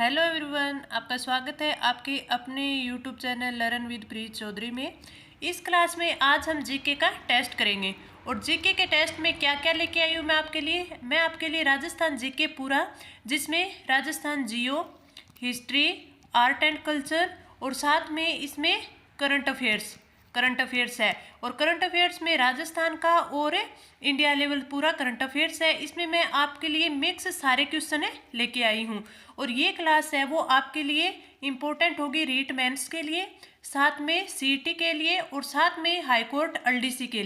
Hello everyone, आपका स्वागत है आपके अपने यूट्यूब चैनल लर्न विद प्रीत चौधरी में। इस क्लास में आज हम जीके का टेस्ट करेंगे। और जीके के टेस्ट में क्या क्या लेके आई हूँ मैं आपके लिए राजस्थान जीके पूरा, जिसमें राजस्थान जियो, हिस्ट्री, आर्ट एंड कल्चर और साथ में इसमें करंट अफेयर्स है। और करंट अफेयर्स में राजस्थान का और इंडिया लेवल पूरा करंट अफेयर्स है। इसमें मैं आपके लिए मिक्स सारे क्वेश्चन लेके आई हूँ। और ये क्लास है वो आपके लिए इम्पोर्टेंट होगी रीट मेंस के लिए, साथ में सीईटी के लिए और साथ में हाई कोर्ट एलडीसी के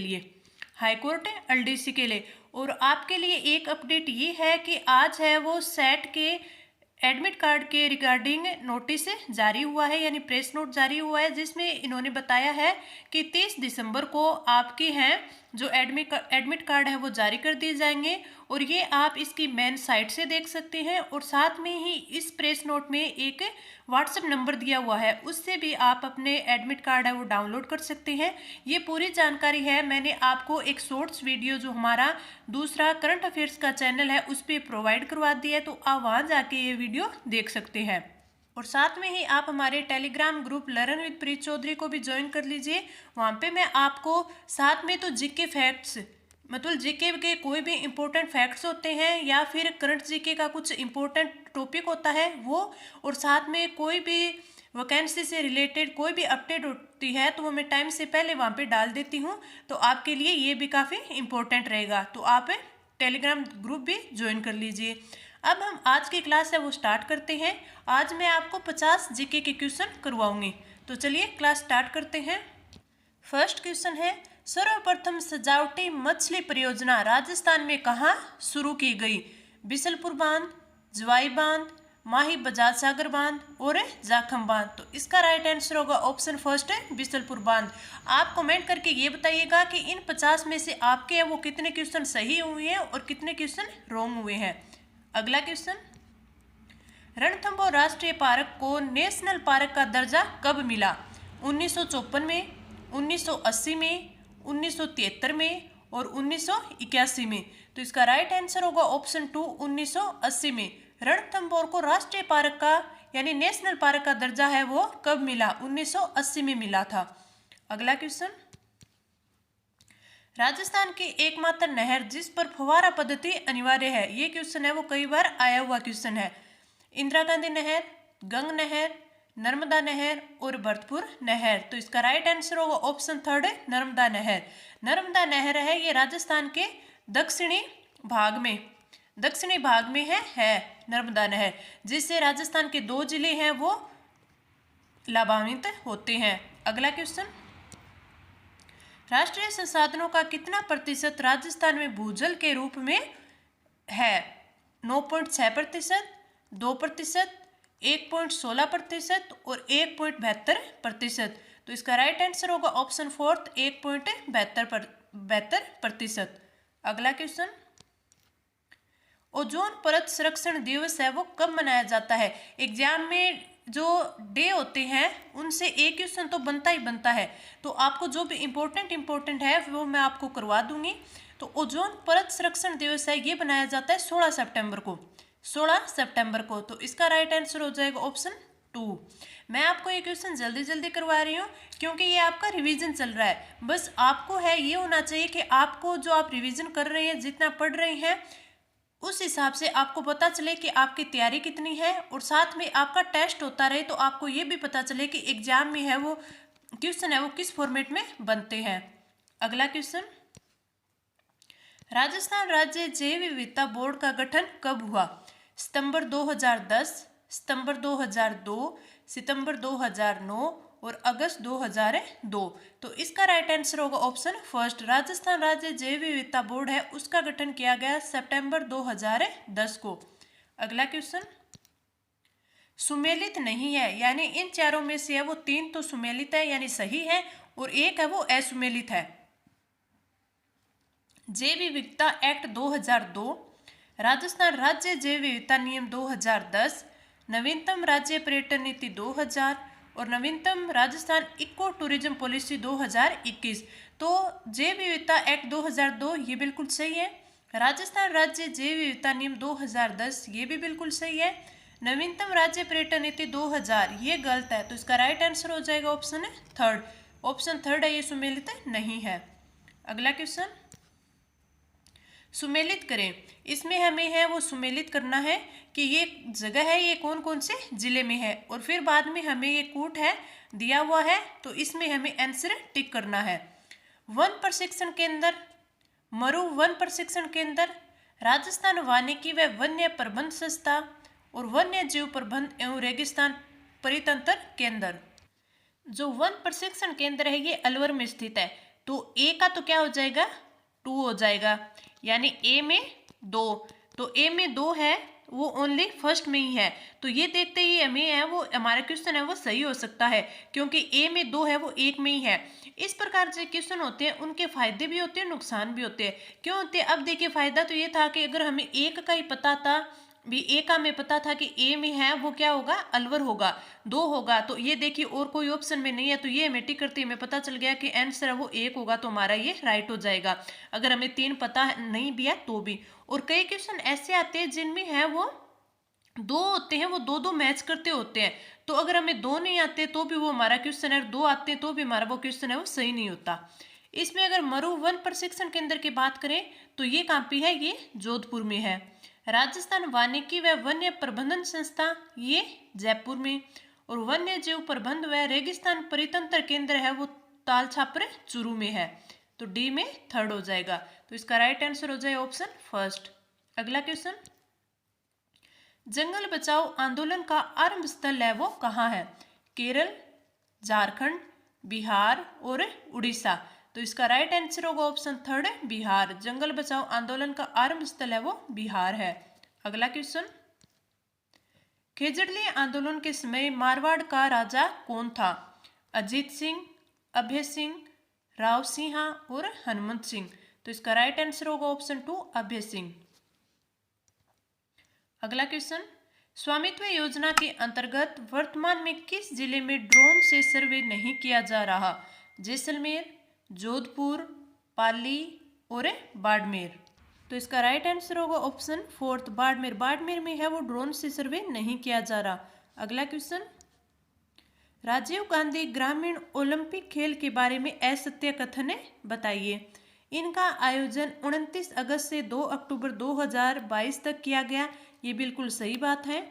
लिए। और आपके लिए एक अपडेट ये है कि आज है वो सेट के एडमिट कार्ड के रिगार्डिंग नोटिस जारी हुआ है, यानी प्रेस नोट जारी हुआ है, जिसमें इन्होंने बताया है कि 30 दिसंबर को आपके हैं जो एडमिट कार्ड है वो जारी कर दिए जाएंगे। और ये आप इसकी मेन साइट से देख सकते हैं। और साथ में ही इस प्रेस नोट में एक व्हाट्सएप नंबर दिया हुआ है, उससे भी आप अपने एडमिट कार्ड है वो डाउनलोड कर सकते हैं। ये पूरी जानकारी है मैंने आपको एक शॉर्ट्स वीडियो जो हमारा दूसरा करंट अफेयर्स का चैनल है उस पर प्रोवाइड करवा दिया है, तो आप वहाँ जाके ये वीडियो देख सकते हैं। और साथ में ही आप हमारे टेलीग्राम ग्रुप लर्न विद प्रीत चौधरी को भी ज्वाइन कर लीजिए। वहाँ पे मैं आपको साथ में तो जीके फैक्ट्स, मतलब जीके के कोई भी इम्पोर्टेंट फैक्ट्स होते हैं या फिर करंट जीके का कुछ इम्पोर्टेंट टॉपिक होता है वो, और साथ में कोई भी वैकेंसी से रिलेटेड कोई भी अपडेट होती है तो वो मैं टाइम से पहले वहाँ पे डाल देती हूँ। तो आपके लिए ये भी काफ़ी इम्पोर्टेंट रहेगा, तो आप टेलीग्राम ग्रुप भी ज्वाइन कर लीजिए। अब हम आज की क्लास है वो स्टार्ट करते हैं। आज मैं आपको 50 जीके के क्वेश्चन करवाऊंगी, तो चलिए क्लास स्टार्ट करते हैं। फर्स्ट क्वेश्चन है, सर्वप्रथम सजावटी मछली परियोजना राजस्थान में कहाँ शुरू की गई? बिसलपुर बांध, जवाई बांध, माही बजाज सागर बांध और जाखम बांध। तो इसका राइट आंसर होगा ऑप्शन फर्स्ट है बिसलपुर बांध। आप कमेंट करके ये बताइएगा कि इन 50 में से आपके हैं वो कितने क्वेश्चन सही हुए हैं और कितने क्वेश्चन रॉन्ग हुए हैं। अगला क्वेश्चन, रणथंभौर राष्ट्रीय पार्क को नेशनल पार्क का दर्जा कब मिला? 1954 में, 1980 में, 1973 में और 1981 में। तो इसका राइट आंसर होगा ऑप्शन 2 1980 में। रणथंभौर को राष्ट्रीय पार्क का यानी नेशनल पार्क का दर्जा है वो कब मिला? 1980 में मिला था। अगला क्वेश्चन, राजस्थान की एकमात्र नहर जिस पर फव्वारा पद्धति अनिवार्य है, ये क्वेश्चन है वो कई बार आया हुआ क्वेश्चन है। इंदिरा गांधी नहर, गंग नहर, नर्मदा नहर और भरतपुर नहर। तो इसका राइट आंसर होगा ऑप्शन थर्ड है नर्मदा नहर। नर्मदा नहर है ये राजस्थान के दक्षिणी भाग में है नर्मदा नहर, जिससे राजस्थान के 2 जिले हैं वो लाभान्वित होते हैं। अगला क्वेश्चन, राष्ट्रीय संसाधनों का कितना प्रतिशत राजस्थान में भूजल के रूप में है? 9.6%, 2%, 1.16% और 1.72%। तो इसका राइट आंसर होगा ऑप्शन फोर्थ 1.72%। अगला क्वेश्चन, ओजोन परत संरक्षण दिवस है वो कब मनाया जाता है? एग्जाम में जो डे होते हैं उनसे एक क्वेश्चन तो बनता ही बनता है, तो आपको जो भी इम्पोर्टेंट है वो मैं आपको करवा दूंगी। तो ओजोन परत संरक्षण दिवस है ये बनाया जाता है 16 सितंबर को। तो इसका राइट आंसर हो जाएगा ऑप्शन 2। मैं आपको ये क्वेश्चन जल्दी करवा रही हूँ क्योंकि ये आपका रिवीजन चल रहा है। बस आपको है ये होना चाहिए कि आपको जो आप रिवीजन कर रहे हैं, जितना पढ़ रहे हैं, उस हिसाब से आपको पता चले कि आपकी तैयारी कितनी है। और साथ में आपका टेस्ट होता रहे तो आपको ये भी पता चले कि एग्जाम में है वो क्वेश्चन है वो किस फॉर्मेट में बनते हैं। अगला क्वेश्चन, राजस्थान राज्य जैव विविधता बोर्ड का गठन कब हुआ? सितंबर 2010, सितंबर 2002, सितंबर 2009 और अगस्त 2002। तो इसका राइट आंसर होगा ऑप्शन फर्स्ट। राजस्थान राज्य जैव विविधता बोर्ड है उसका गठन किया गया सितंबर 2010 को। अगला क्वेश्चन, सुमेलित नहीं है, यानी इन चारों में से है वो 3 तो सुमेलित है यानी सही है और एक है वो असुमेलित है। जैव विविधता एक्ट 2002, राजस्थान राज्य जैव विविधता नियम 2010, नवीनतम राज्य पर्यटन नीति 2000 और नवीनतम राजस्थान इको टूरिज्म पॉलिसी 2021। तो जैव विविधता एक्ट 2002 ये बिल्कुल सही है। राजस्थान राज्य जैव विविधता नियम 2010 ये भी बिल्कुल सही है। नवीनतम राज्य पर्यटन नीति 2000 ये गलत है, तो इसका राइट आंसर हो जाएगा ऑप्शन है थर्ड। ऑप्शन थर्ड है, ये सुमेलित नहीं है। अगला क्वेश्चन, सुमेलित करें। इसमें हमें है वो सुमेलित करना है कि ये जगह है ये कौन कौन से जिले में है, और फिर बाद में हमें ये कूट है दिया हुआ है, तो इसमें हमें आंसर टिक करना है। वन प्रशिक्षण केंद्र, मरु वन प्रशिक्षण केंद्र, राजस्थान वानिकी व वन्य प्रबंध संस्था और वन्य जीव प्रबंध एवं रेगिस्तान परितंत्र केंद्र। जो वन प्रशिक्षण केंद्र है ये अलवर में स्थित है, तो ए का तो क्या हो जाएगा 2 हो जाएगा, यानी ए में 2, तो ए में 2 है वो ओनली फर्स्ट में ही है, तो ये देखते ही हमें है वो हमारा क्वेश्चन है वो सही हो सकता है, क्योंकि ए में 2 है वो एक में ही है। इस प्रकार से क्वेश्चन होते हैं उनके फायदे भी होते हैं नुकसान भी होते हैं। क्यों होते हैं, अब देखिए फायदा तो ये था कि अगर हमें एक का ही पता था भी, ए का हमें पता था कि ए में है वो क्या होगा अलवर होगा, 2 होगा, तो ये देखिए और कोई ऑप्शन में नहीं है, तो ये हमें टिक करती हमें पता चल गया कि आंसर है वो 1 होगा, तो हमारा ये राइट हो जाएगा। अगर हमें 3 पता नहीं भी है तो भी। और कई क्वेश्चन ऐसे आते हैं जिनमें है वो 2 होते हैं, वो 2 मैच करते होते हैं, तो अगर हमें 2 नहीं आते तो भी वो हमारा क्वेश्चन है, 2 आते हैं तो भी हमारा वो क्वेश्चन है वो सही नहीं होता। इसमें अगर मरु वन प्रशिक्षण केंद्र की बात करें तो ये कहाँ पे है, ये जोधपुर में है। राजस्थान वानिकी व वन्य प्रबंधन संस्था ये जयपुर में, और वन्य जीव प्रबंध व रेगिस्तान परितंत्र केंद्र है वो ताल छापर चूरू में है, तो डी में थर्ड हो जाएगा, तो इसका राइट आंसर हो जाएगा ऑप्शन फर्स्ट। अगला क्वेश्चन, जंगल बचाओ आंदोलन का आरंभ स्थल है वो कहाँ है, केरल, झारखंड, बिहार और उड़ीसा, तो इसका राइट आंसर होगा ऑप्शन थर्ड है बिहार। जंगल बचाओ आंदोलन का आरंभ स्थल है वो बिहार है। अगला क्वेश्चन, खेजड़िया आंदोलन के समय मारवाड़ का राजा कौन था, अजीत सिंह, अभय सिंह, राव सिंह और हनुमंत सिंह, तो इसका राइट आंसर होगा ऑप्शन 2 अभय सिंह। अगला क्वेश्चन, स्वामित्व योजना के अंतर्गत वर्तमान में किस जिले में ड्रोन से सर्वे नहीं किया जा रहा, जैसलमेर, जोधपुर, पाली और बाड़मेर, तो इसका राइट आंसर होगा ऑप्शन फोर्थ बाड़मेर। बाड़मेर में है वो ड्रोन से सर्वे नहीं किया जा रहा। अगला क्वेश्चन, राजीव गांधी ग्रामीण ओलंपिक खेल के बारे में असत्य कथन बताइए। इनका आयोजन 29 अगस्त से 2 अक्टूबर 2022 तक किया गया, ये बिल्कुल सही बात है।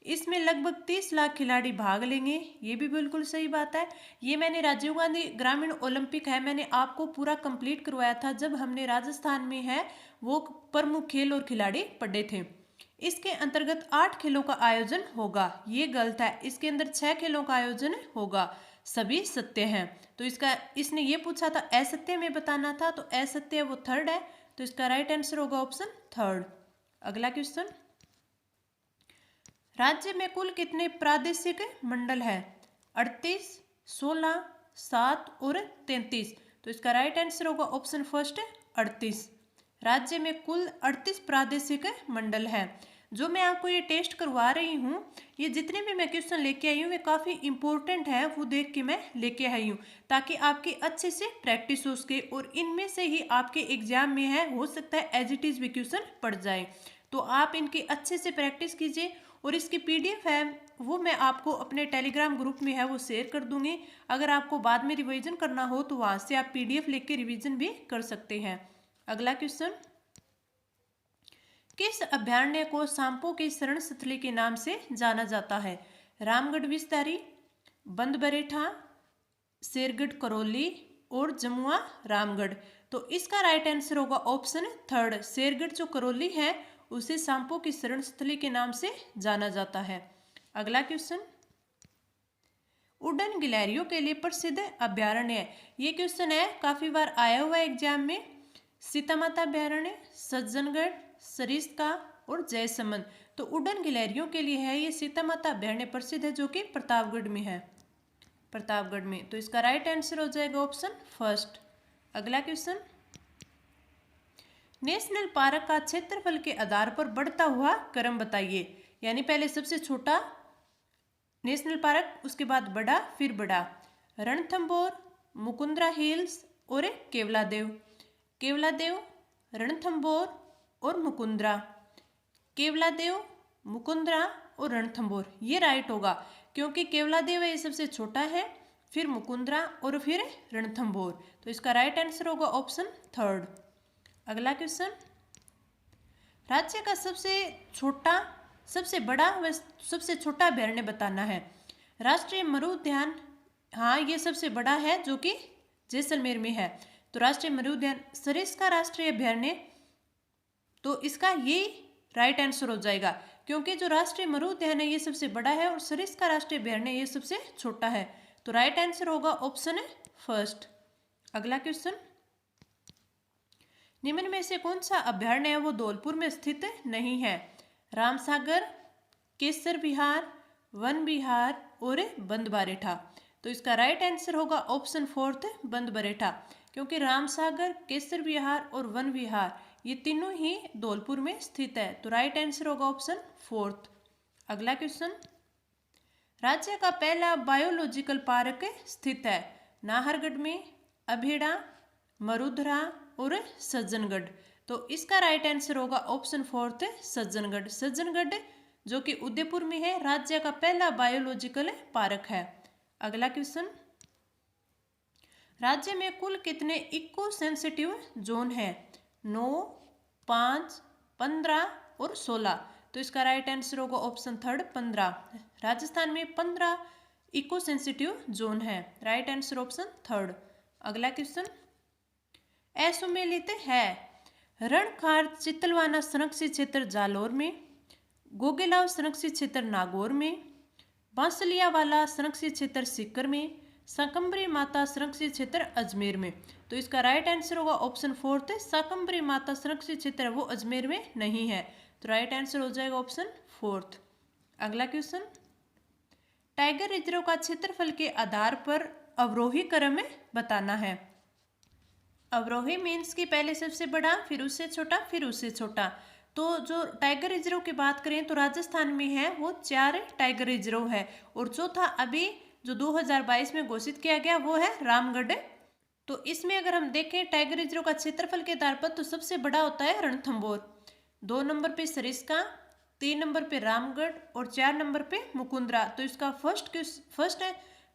इसमें लगभग 30 लाख खिलाड़ी भाग लेंगे, ये भी बिल्कुल सही बात है। ये मैंने राजीव गांधी ग्रामीण ओलंपिक है मैंने आपको पूरा कंप्लीट करवाया था जब हमने राजस्थान में है वो प्रमुख खेल और खिलाड़ी पढ़े थे। इसके अंतर्गत 8 खेलों का आयोजन होगा, ये गलत है, इसके अंदर 6 खेलों का आयोजन होगा, सभी सत्य हैं। तो इसका इसने ये पूछा था असत्य में बताना था, तो असत्य वो थर्ड है, तो इसका राइट आंसर होगा ऑप्शन थर्ड। अगला क्वेश्चन, राज्य में कुल कितने प्रादेशिक मंडल है, 38, 16, 7 और 33, तो इसका राइट आंसर होगा ऑप्शन फर्स्ट 38। राज्य में कुल 38 प्रादेशिक मंडल है। जो मैं आपको ये टेस्ट करवा रही हूँ, ये जितने भी मैं क्वेश्चन लेके आई हूँ वे काफ़ी इंपॉर्टेंट है, वो देख के मैं लेके आई हूँ ताकि आपकी अच्छे से प्रैक्टिस हो सके, और इनमें से ही आपके एग्जाम में है हो सकता है एज इट इज़ भी क्वेश्चन पड़ जाए, तो आप इनकी अच्छे से प्रैक्टिस कीजिए। और इसकी PDF है वो मैं आपको अपने टेलीग्राम ग्रुप में है वो शेयर कर दूंगी, अगर आपको बाद में रिवीजन करना हो तो वहाँ से आप PDF लेके रिवीजन भी कर सकते हैं। अगला क्वेश्चन, किस अभयारण्य को सांपों के शरण स्थली के नाम से जाना जाता है, रामगढ़ विस्तारी, बंदबरेठा, शेरगढ़ करौली और जमुआ रामगढ़, तो इसका राइट आंसर होगा ऑप्शन थर्ड, शेरगढ़ जो करौली है उसे सांपों की शरण स्थली के नाम से जाना जाता है। अगला क्वेश्चन, उड़न गिलहरियों के लिए प्रसिद्ध अभयारण्य है, ये क्वेश्चन है काफी बार आया हुआ है एग्जाम में, सीतामाता अभयारण्य, सज्जनगढ़, सरिस्का और जयसमंद, तो उड़न गिलहरियों के लिए है ये सीतामाता अभयारण्य प्रसिद्ध है जो कि प्रतापगढ़ में है, प्रतापगढ़ में, तो इसका राइट आंसर हो जाएगा ऑप्शन फर्स्ट। अगला क्वेश्चन, नेशनल पार्क का क्षेत्रफल के आधार पर बढ़ता हुआ क्रम बताइए, यानी पहले सबसे छोटा नेशनल पार्क, उसके बाद बड़ा, फिर बड़ा, रणथंभौर, मुकुंद्रा हिल्स और केवलादेव, केवलादेव, रणथंभौर और मुकुंद्रा, केवलादेव, मुकुंद्रा और रणथंभौर, ये राइट होगा क्योंकि केवलादेव है ये सबसे छोटा है, फिर मुकुंदरा और फिर रणथंभौर। तो इसका राइट आंसर होगा ऑप्शन थर्ड। अगला क्वेश्चन, राज्य का सबसे छोटा, सबसे बड़ा व सबसे छोटा अभ्यारण्य बताना है। राष्ट्रीय मरु उद्यान, हाँ ये सबसे बड़ा है जो कि जैसलमेर में है। तो राष्ट्रीय मरु उद्यान सरिस्का राष्ट्रीय अभ्यारण्य, तो इसका ये राइट आंसर हो जाएगा क्योंकि जो राष्ट्रीय मरु उद्यान है ये सबसे बड़ा है और सरिस्का राष्ट्रीय अभ्यारण्य ये सबसे छोटा है। तो राइट आंसर होगा ऑप्शन फर्स्ट। अगला क्वेश्चन, निम्न में से कौन सा अभ्यारण्य है वो धौलपुर में स्थित नहीं है। रामसागर, केसर विहार, वन विहार और बंदबारेठा। तो इसका राइट आंसर होगा ऑप्शन फोर्थ बंदबरेठा क्योंकि रामसागर, केसर विहार और वन विहार ये तीनों ही धौलपुर में स्थित है। तो राइट आंसर होगा ऑप्शन फोर्थ। अगला क्वेश्चन, राज्य का पहला बायोलॉजिकल पार्क स्थित है नाहरगढ़ में, अभेड़ा, मरुधरा और सज्जनगढ़। तो इसका राइट आंसर होगा ऑप्शन फोर्थ सज्जनगढ़। सज्जनगढ़ जो कि उदयपुर में है, राज्य का पहला बायोलॉजिकल पार्क है। अगला क्वेश्चन, राज्य में कुल कितने इको सेंसिटिव जोन है। 9, 5, 15 और 16। तो इसका राइट आंसर होगा ऑप्शन थर्ड 15। राजस्थान में 15 इको सेंसिटिव जोन है। Right answer option third. अगला क्वेश्चन, असुमेलित है रणखार चितलवाना संरक्षित क्षेत्र जालौर में, गोगेलाव संरक्षित क्षेत्र नागौर में, बांसलिया वाला संरक्षित क्षेत्र सीकर में, शाकंभरी माता संरक्षित क्षेत्र अजमेर में। तो इसका राइट आंसर होगा ऑप्शन फोर्थ शाकंभरी माता संरक्षित क्षेत्र वो अजमेर में नहीं है। तो राइट आंसर हो जाएगा ऑप्शन फोर्थ। अगला क्वेश्चन, टाइगर रिजर्व का क्षेत्रफल के आधार पर अवरोही क्रम में बताना है। अवरोही मीन्स कि पहले सबसे बड़ा, फिर उससे छोटा, फिर उससे छोटा। तो जो टाइगर रिजर्व की बात करें तो राजस्थान में है वो 4 टाइगर रिजर्व है और चौथा अभी जो 2022 में घोषित किया गया वो है रामगढ़। तो इसमें अगर हम देखें टाइगर रिजर्व का क्षेत्रफल के आधार पर तो सबसे बड़ा होता है रणथंभौर, 2 नंबर पे सरिस्का, 3 नंबर पे रामगढ़ और 4 नंबर पे मुकुंदरा। तो इसका फर्स्ट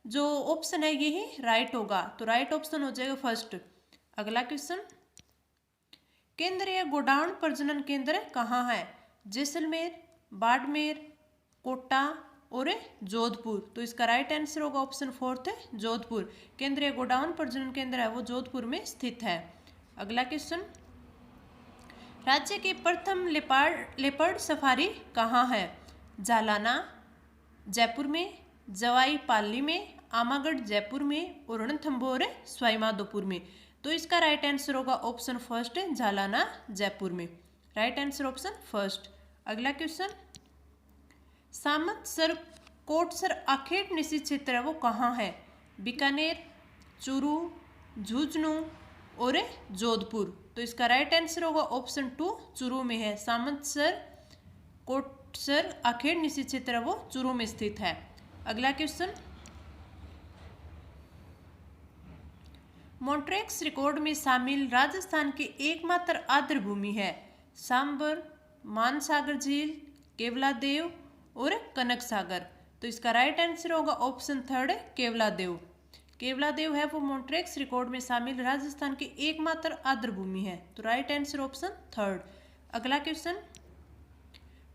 जो ऑप्शन है यही राइट होगा। तो राइट ऑप्शन हो जाएगा फर्स्ट। अगला क्वेश्चन, केंद्रीय गोडाउन प्रजनन केंद्र कहाँ है। जैसलमेर, बाड़मेर, कोटा और जोधपुर। तो इसका राइट आंसर होगा ऑप्शन फोर्थ जोधपुर। केंद्रीय गोडाउन प्रजनन केंद्र है वो जोधपुर में स्थित है। अगला क्वेश्चन, राज्य की प्रथम लेपर्ड सफारी कहाँ है। जालाना, जयपुर में, जवाई पाली में, आमागढ़ जयपुर में और रणथंभौर सवाईमाधोपुर में। तो इसका राइट आंसर होगा ऑप्शन फर्स्ट जालाना जयपुर में। Right answer option first. अगला क्वेश्चन, सामंतसर कोटसर आखेट निश्चित क्षेत्र है वो कहाँ है। बीकानेर, चूरू, झुंझुनू और जोधपुर। तो इसका राइट आंसर होगा ऑप्शन 2 चूरू में है। सामंतसर कोटसर आखेट निश्चित क्षेत्र है वो चूरू में स्थित है। अगला क्वेश्चन, मॉन्ट्रेक्स रिकॉर्ड में शामिल राजस्थान की एकमात्र आर्द्र भूमि है। सांबर, मानसागर झील, केवलादेव और कनक सागर। तो इसका राइट आंसर होगा ऑप्शन थर्ड केवलादेव। केवलादेव है वो मॉन्ट्रेक्स रिकॉर्ड में शामिल राजस्थान की एकमात्र आर्द्र भूमि है। तो राइट आंसर ऑप्शन थर्ड। अगला क्वेश्चन,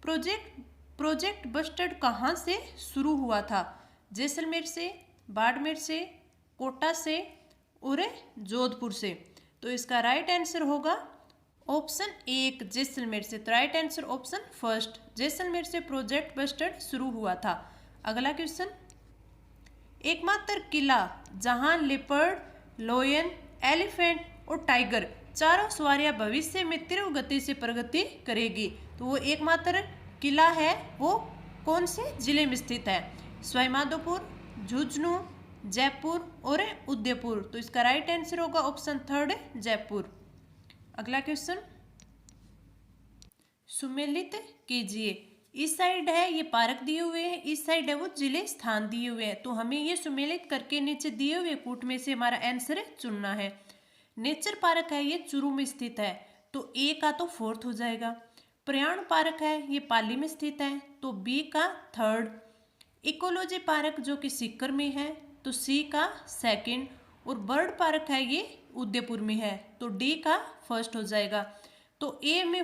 प्रोजेक्ट बस्टर्ड कहाँ से शुरू हुआ था। जैसलमेर से, बाड़मेर से, कोटा से और जोधपुर से। तो इसका राइट आंसर होगा ऑप्शन 1 जैसलमेर से। तो right answer option first, Jaisalmer से प्रोजेक्ट बस्टर्ड शुरू हुआ था। अगला क्वेश्चन, एकमात्र किला जहां लेपर्ड, लोयन, एलिफेंट और टाइगर चारों सवारियां भविष्य में तीव्र गति से प्रगति करेगी। तो वो एकमात्र किला है वो कौन से जिले में स्थित है। सवाईमाधोपुर, झुंझुनू, जयपुर और उदयपुर। तो इसका राइट आंसर होगा ऑप्शन थर्ड जयपुर। अगला क्वेश्चन, सुमेलित कीजिए। इस साइड है ये पार्क दिए हुए हैं, इस साइड है वो जिले स्थान दिए हुए हैं। तो हमें ये सुमेलित करके नीचे दिए हुए कूट में से हमारा आंसर चुनना है। नेचर पार्क है ये चूरू में स्थित है। तो ए का तो फोर्थ हो जाएगा। पर्यावरण पार्क है ये पाली में स्थित है, तो बी का थर्ड। इकोलॉजी पार्क जो कि सीकर में है, तो सी का सेकंड। और बर्ड पार्क है ये उदयपुर में है, तो डी का फर्स्ट हो जाएगा। तो ए में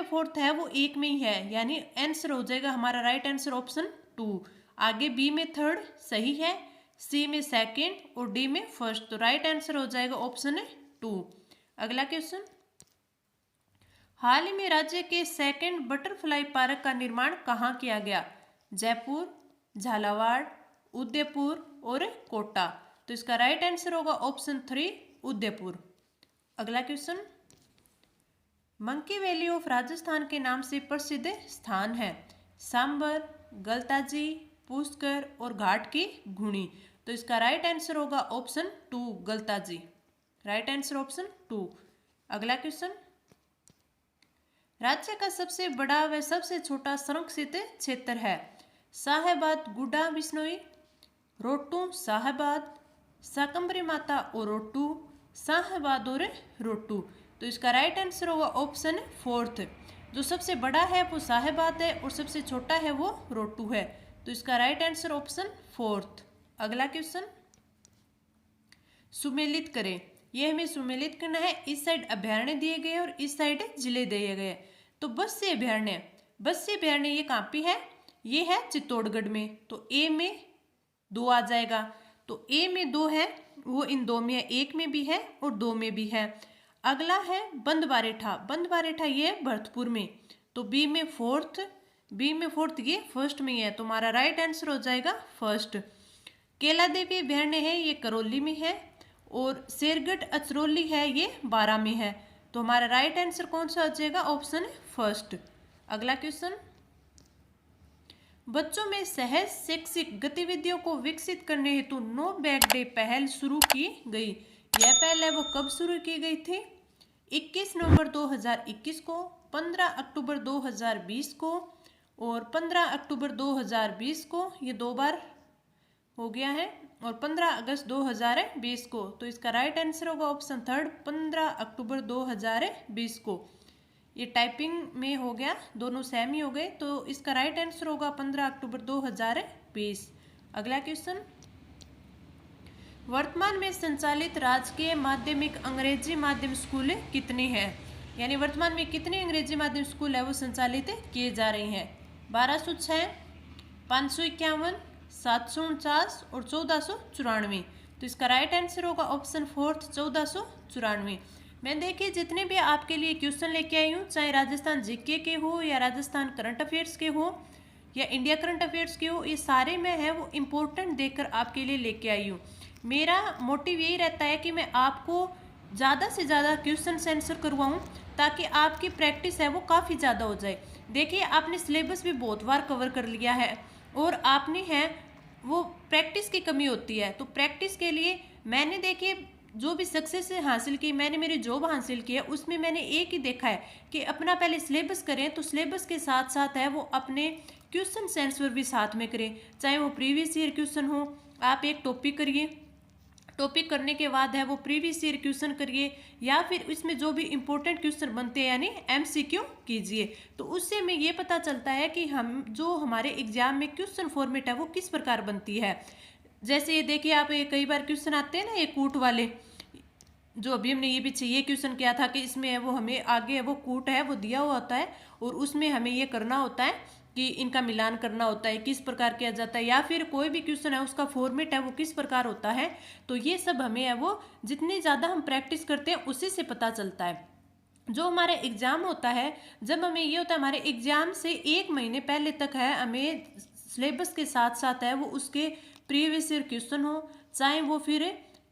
फोर्थ है वो एक में ही है, यानी आंसर हो जाएगा हमारा राइट आंसर ऑप्शन 2। आगे बी में थर्ड सही है, सी में सेकंड और डी में फर्स्ट, तो राइट आंसर हो जाएगा ऑप्शन 2। अगला क्वेश्चन, हाल ही में राज्य के सेकंड बटरफ्लाई पार्क का निर्माण कहाँ किया गया? जयपुर, झालावाड़, उदयपुर और कोटा, तो इसका राइट आंसर होगा ऑप्शन 3 उदयपुर। अगला question, monkey valley of Rajasthan के नाम से प्रसिद्ध स्थान है? सांबर, गलताजी, पुष्कर और घाट की घूनी, तो इसका राइट आंसर होगा option 2 Galtaji. Right answer option 2। अगला क्वेश्चन, राज्य का सबसे बड़ा व सबसे छोटा संरक्षित क्षेत्र है? साहेबाद गुड्डा बिश्नोई, रोटू साहेबाद, शाकंभरी माता और रोटू, साहेबाद और रोटू, तो इसका राइट आंसर होगा ऑप्शन 4। जो सबसे बड़ा है वो साहेबाद है और सबसे छोटा है वो रोटू है, तो इसका राइट आंसर ऑप्शन 4। अगला क्वेश्चन, सुमेलित करें। यह हमें सुमेलित करना है, इस साइड अभ्यारण्य दिए गए और इस साइड जिले दिए गए। तो बस्सी अभ्यारण्य ये कहाँ पे है? ये है चित्तौड़गढ़ में, तो ए में 2 आ जाएगा। तो ए में 2 है वो इन 2 में है, 1 में भी है और 2 में भी है। अगला है बंदबारेठा ये है भरतपुर में, तो बी में फोर्थ ये फर्स्ट में है, तो हमारा राइट आंसर हो जाएगा फर्स्ट। केला देवी अभ्यारण्य है ये करौली में है और शेरगढ़ अचरौली है ये 12 में है, तो हमारा राइट आंसर कौन सा हो जाएगा? Option first. अगला क्वेश्चन, बच्चों में सहज शैक्षिक गतिविधियों को विकसित करने हेतु नो बैग डे पहल शुरू की गई। यह पहल है वो कब शुरू की गई थी? 21 नवंबर 2021 को, 15 अक्टूबर 2020 को और 15 अक्टूबर 2020 को, ये 2 बार हो गया है, और 15 अगस्त 2020 को, तो इसका राइट आंसर होगा ऑप्शन 3 15 अक्टूबर 2020 को। ये टाइपिंग में हो गया, दोनों सेम ही हो गए, तो इसका राइट आंसर होगा 15 अक्टूबर 2020। अगला क्वेश्चन, वर्तमान में संचालित राजकीय माध्यमिक अंग्रेजी माध्यम स्कूल कितने हैं? यानी वर्तमान में कितने अंग्रेजी माध्यम स्कूल है वो संचालित किए जा रहे हैं? 1206, 551, 749 और 1494, तो इसका राइट आंसर होगा ऑप्शन 4 1494। मैं देखिए जितने भी आपके लिए क्वेश्चन लेके आई हूँ, चाहे राजस्थान जीके के हो या राजस्थान करंट अफेयर्स के हो या इंडिया करंट अफेयर्स के हो, ये सारे मैं है वो इम्पोर्टेंट देखकर आपके लिए लेके आई हूँ। मेरा मोटिव यही रहता है कि मैं आपको ज़्यादा से ज़्यादा क्वेश्चन आंसर करवाऊँ ताकि आपकी प्रैक्टिस है वो काफ़ी ज़्यादा हो जाए। देखिए आपने सिलेबस भी बहुत बार कवर कर लिया है और आपने है वो प्रैक्टिस की कमी होती है, तो प्रैक्टिस के लिए मैंने देखिए जो भी सक्सेस हासिल की, मैंने मेरी जॉब हासिल की है उसमें मैंने एक ही देखा है कि अपना पहले सिलेबस करें, तो सिलेबस के साथ साथ है वो अपने क्वेश्चन आंसर भी साथ में करें, चाहे वो प्रीवियस ईयर क्वेश्चन हो। आप एक टॉपिक करिए, टॉपिक करने के बाद है वो प्रीवियस ईयर क्वेश्चन करिए या फिर इसमें जो भी इंपॉर्टेंट क्वेश्चन बनते हैं यानी एमसीक्यू कीजिए, तो उससे हमें ये पता चलता है कि हम जो हमारे एग्जाम में क्वेश्चन फॉर्मेट है वो किस प्रकार बनती है। जैसे ये देखिए आप ये कई बार क्वेश्चन आते हैं ना, ये कूट वाले, जो अभी हमने ये पीछे ये क्वेश्चन किया था कि इसमें है वो हमें आगे वो कूट है वो दिया हुआ होता है और उसमें हमें ये करना होता है कि इनका मिलान करना होता है, किस प्रकार किया जाता है, या फिर कोई भी क्वेश्चन है उसका फॉर्मेट है वो किस प्रकार होता है। तो ये सब हमें है वो जितनी ज़्यादा हम प्रैक्टिस करते हैं उसी से पता चलता है। जो हमारा एग्ज़ाम होता है, जब हमें ये होता है हमारे एग्ज़ाम से 1 महीने पहले तक है हमें सिलेबस के साथ साथ है वो उसके प्रीवियस ईयर क्वेश्चन हो चाहे वो फिर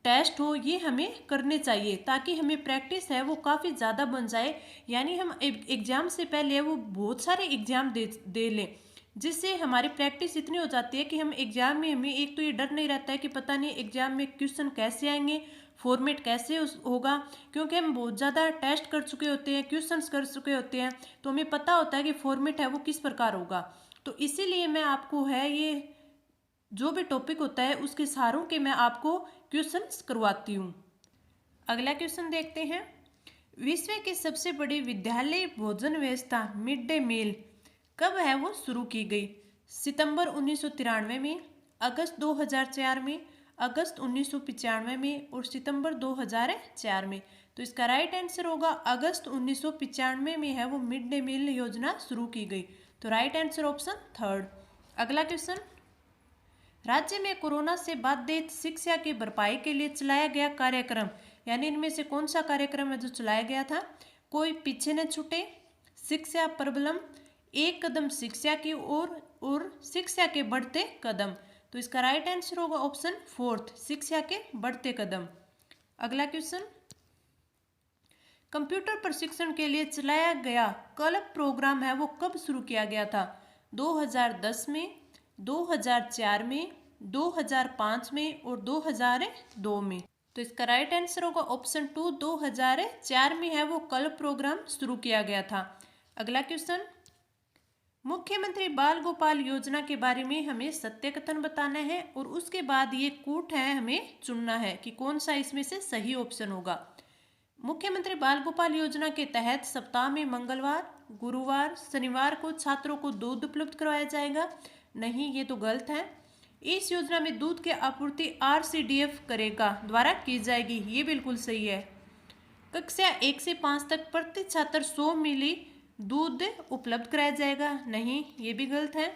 टेस्ट हो, ये हमें करने चाहिए ताकि हमें प्रैक्टिस है वो काफ़ी ज़्यादा बन जाए। यानी हम एग्ज़ाम से पहले वो बहुत सारे एग्ज़ाम दे लें, जिससे हमारी प्रैक्टिस इतनी हो जाती है कि हम एग्ज़ाम में हमें एक तो ये डर नहीं रहता है कि पता नहीं एग्ज़ाम में क्वेश्चन कैसे आएंगे, फॉर्मेट कैसे होगा, क्योंकि हम बहुत ज़्यादा टेस्ट कर चुके होते हैं, क्वेश्चंस कर चुके होते हैं, तो हमें पता होता है कि फॉर्मेट है वो किस प्रकार होगा। तो इसीलिए मैं आपको है ये जो भी टॉपिक होता है उसके सहारों के मैं आपको क्वेश्चंस करवाती हूँ। अगला क्वेश्चन देखते हैं, विश्व की सबसे बड़ी विद्यालय भोजन व्यवस्था मिड डे मील कब है वो शुरू की गई? सितंबर 1993 में, अगस्त 2004 में, अगस्त 1995 में और सितंबर 2004 में। तो इसका राइट आंसर होगा अगस्त 1995 में है वो मिड डे मील योजना शुरू की गई। तो राइट आंसर ऑप्शन थर्ड। अगला क्वेश्चन, राज्य में कोरोना से बाधित शिक्षा की भरपाई के लिए चलाया गया कार्यक्रम, यानी इनमें से कौन सा कार्यक्रम है जो चलाया गया था? कोई पीछे न छूटे, शिक्षा प्रबलम, एक कदम शिक्षा की ओर और शिक्षा के बढ़ते कदम। तो इसका राइट आंसर होगा ऑप्शन फोर्थ, शिक्षा के बढ़ते कदम। अगला क्वेश्चन, कंप्यूटर प्रशिक्षण के लिए चलाया गया कल्प प्रोग्राम है वो कब शुरू किया गया था? 2010 में, 2004 में, 2005 में और 2002 में। तो इसका राइट आंसर होगा ऑप्शन टू, 2004 में है वो कल्प प्रोग्राम शुरू किया गया था। अगला क्वेश्चन, मुख्यमंत्री बाल गोपाल योजना के बारे में हमें सत्य कथन बताना है और उसके बाद ये कूट है हमें चुनना है कि कौन सा इसमें से सही ऑप्शन होगा। मुख्यमंत्री बाल गोपाल योजना के तहत सप्ताह में मंगलवार, गुरुवार, शनिवार को छात्रों को दूध उपलब्ध करवाया जाएगा। नहीं, ये तो गलत है। इस योजना में दूध की आपूर्ति RCDF करेगा द्वारा की जाएगी, ये बिल्कुल सही है। कक्षा 1 से 5 तक प्रति छात्र 100 मिली दूध उपलब्ध कराया जाएगा। नहीं, ये भी गलत है।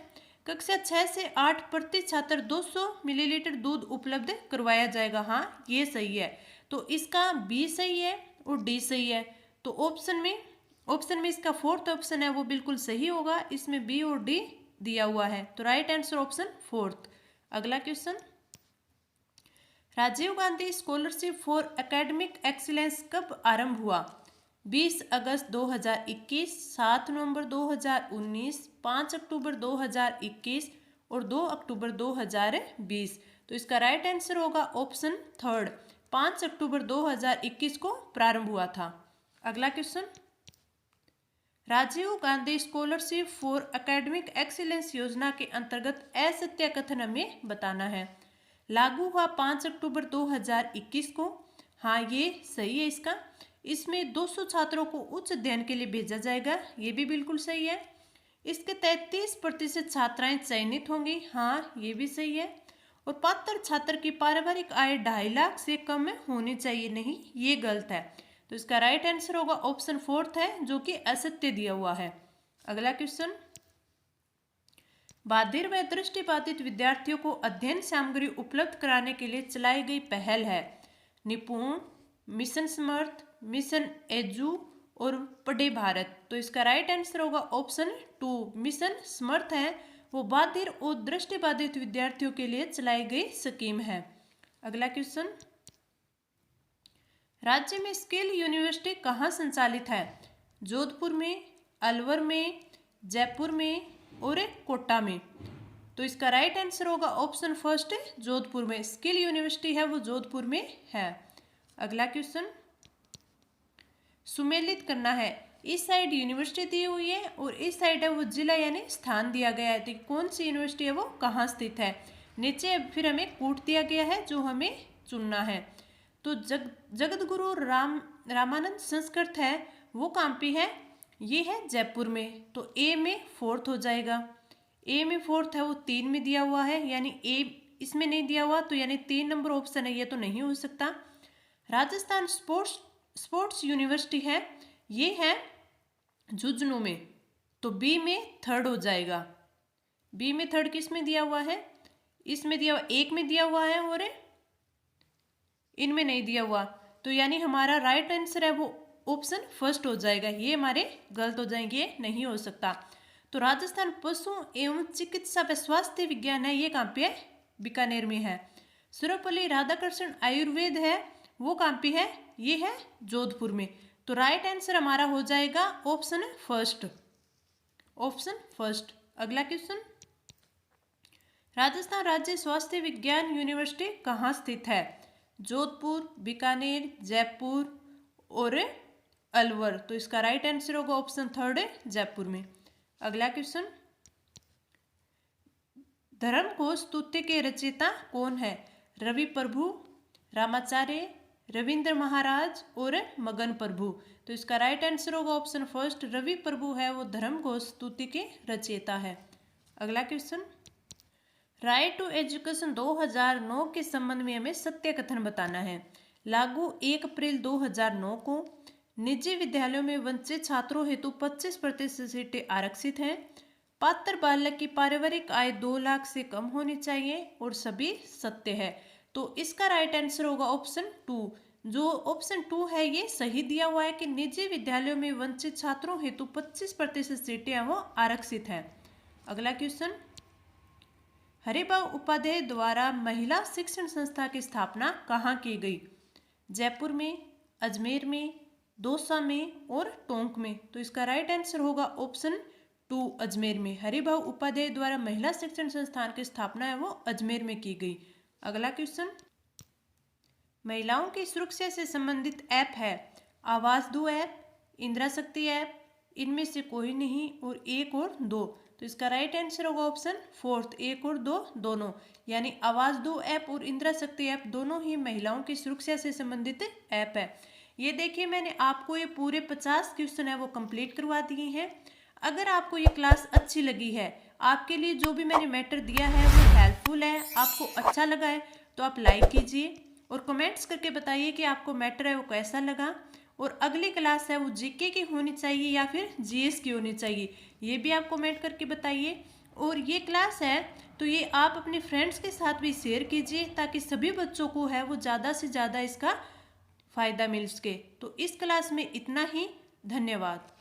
कक्षा 6 से 8 प्रति छात्र 200 मिलीलीटर दूध उपलब्ध करवाया जाएगा। हाँ, ये सही है। तो इसका बी सही है और डी सही है। तो ऑप्शन में इसका फोर्थ ऑप्शन है वो बिल्कुल सही होगा। इसमें बी और डी दिया हुआ है। तो राइट आंसर ऑप्शन फोर्थ। अगला question, Rajiv Gandhi scholarship for academic excellence कब आरंभ हुआ? 20 अगस्त 2021, 7 नवंबर 2019, 5 अक्टूबर 2021 और 2 अक्टूबर 2020। तो इसका राइट आंसर होगा ऑप्शन थर्ड, 5 अक्टूबर 2021 को प्रारंभ हुआ था। अगला question, Rajiv Gandhi scholarship for academic excellence योजना के अंतर्गत असत्य कथन हमें बताना है। लागू हुआ 5 अक्टूबर 2021 को। हाँ, ये सही है इसका। इसमें 200 छात्रों को उच्च अध्ययन के लिए भेजा जाएगा, ये भी बिल्कुल सही है। इसके तहत 30% छात्राएं चयनित होंगी। हाँ, ये भी सही है। और पात्र छात्र की पारिवारिक आय 2.5 लाख से कम होनी चाहिए। नहीं, ये गलत है। तो इसका राइट आंसर होगा ऑप्शन फोर्थ है, जो कि असत्य दिया हुआ है। अगला क्वेश्चन, बाधिर व दृष्टिबाधित विद्यार्थियों को अध्ययन सामग्री उपलब्ध कराने के लिए चलाई गई पहल है निपुण, मिशन समर्थ, मिशन एजू और पढ़े भारत। तो इसका राइट आंसर होगा ऑप्शन टू, मिशन समर्थ है वो बाधिर और दृष्टिबाधित विद्यार्थियों के लिए चलाई गई स्कीम है। अगला क्वेश्चन, राज्य में स्किल यूनिवर्सिटी कहाँ संचालित है? जोधपुर में, अलवर में, जयपुर में और कोटा में। तो इसका राइट आंसर होगा ऑप्शन फर्स्ट, जोधपुर में। स्किल यूनिवर्सिटी है वो जोधपुर में है। अगला क्वेश्चन, सुमेलित करना है। इस साइड यूनिवर्सिटी दी हुई है और इस साइड है वो जिला यानी स्थान दिया गया है। तो कौन सी यूनिवर्सिटी है वो कहाँ स्थित है? नीचे फिर हमें कूट दिया गया है जो हमें चुनना है। तो जगत गुरु रामानंद संस्कृत है वो कहाँ पे है? ये है जयपुर में। तो ए में फोर्थ हो जाएगा। ए में फोर्थ है वो 3 में दिया हुआ है, यानी ए इसमें नहीं दिया हुआ, तो यानी 3 नंबर ऑप्शन है, ये तो नहीं हो सकता। राजस्थान स्पोर्ट्स यूनिवर्सिटी है, ये है झुंझुनू में। तो बी में थर्ड हो जाएगा। बी में थर्ड किस में दिया हुआ है? इसमें दिया हुआ, एक में दिया हुआ है और इनमें नहीं दिया हुआ। तो यानी हमारा राइट आंसर है वो ऑप्शन फर्स्ट हो जाएगा। ये हमारे गलत हो जाएंगे, नहीं हो सकता। तो राजस्थान पशु एवं चिकित्सा व स्वास्थ्य विज्ञान है, ये कहाँ पे है? बीकानेर में है। सर्वपल्ली राधाकृष्ण आयुर्वेद है वो कहाँ पे है? ये है जोधपुर में। तो राइट आंसर हमारा हो जाएगा ऑप्शन फर्स्ट, ऑप्शन फर्स्ट। अगला क्वेश्चन, राजस्थान राज्य स्वास्थ्य विज्ञान यूनिवर्सिटी कहाँ स्थित है? जोधपुर, बीकानेर, जयपुर और अलवर। तो इसका राइट आंसर होगा ऑप्शन थर्ड है, जयपुर में। अगला क्वेश्चन, धर्मघोष स्तुति के रचयिता कौन है? रवि प्रभु, रामाचार्य, रविंद्र महाराज और मगन प्रभु। तो इसका राइट आंसर होगा ऑप्शन फर्स्ट, रवि प्रभु है वो धर्म घोष स्तुति के रचयिता है। अगला क्वेश्चन, राइट टू एजुकेशन 2009 के संबंध में हमें सत्य कथन बताना है। लागू 1 अप्रैल 2009 को निजी विद्यालयों में वंचित छात्रों हेतु 25% सीटें आरक्षित हैं। पात्र बालक की पारिवारिक आय 2 लाख से कम होनी चाहिए और सभी सत्य है। तो इसका राइट आंसर होगा ऑप्शन 2। जो ऑप्शन 2 है ये सही दिया हुआ है कि निजी विद्यालयों में वंचित छात्रों हेतु 25% सीटें वो आरक्षित हैं। अगला क्वेश्चन, हरिभाऊ उपाध्याय द्वारा महिला शिक्षण संस्था की स्थापना कहाँ की गई? जयपुर में, अजमेर में, दौसा में और टोंक में। तो इसका राइट आंसर होगा ऑप्शन 2 अजमेर में। हरिभाऊ उपाध्याय द्वारा महिला शिक्षण संस्थान की स्थापना है वो अजमेर में की गई। अगला क्वेश्चन, महिलाओं की सुरक्षा से संबंधित ऐप है आवाज दो ऐप, इंदिरा शक्ति ऐप, इनमें से कोई नहीं और 1 और 2। तो इसका राइट आंसर होगा ऑप्शन फोर्थ, 1 और 2 दोनों, यानी आवाज दो ऐप और इंदिरा शक्ति ऐप दोनों ही महिलाओं की सुरक्षा से संबंधित ऐप है। ये देखिए मैंने आपको ये पूरे 50 क्वेश्चन है वो कंप्लीट करवा दिए हैं। अगर आपको ये क्लास अच्छी लगी है, आपके लिए जो भी मैंने मैटर दिया है वो हेल्पफुल है, आपको अच्छा लगा है, तो आप लाइक कीजिए और कमेंट्स करके बताइए कि आपको मैटर है वो कैसा लगा। और अगली क्लास है वो जीके की होनी चाहिए या फिर जीएस की होनी चाहिए, ये भी आप कमेंट करके बताइए। और ये क्लास है तो ये आप अपने फ्रेंड्स के साथ भी शेयर कीजिए ताकि सभी बच्चों को है वो ज़्यादा से ज़्यादा इसका फ़ायदा मिल सके। तो इस क्लास में इतना ही, धन्यवाद।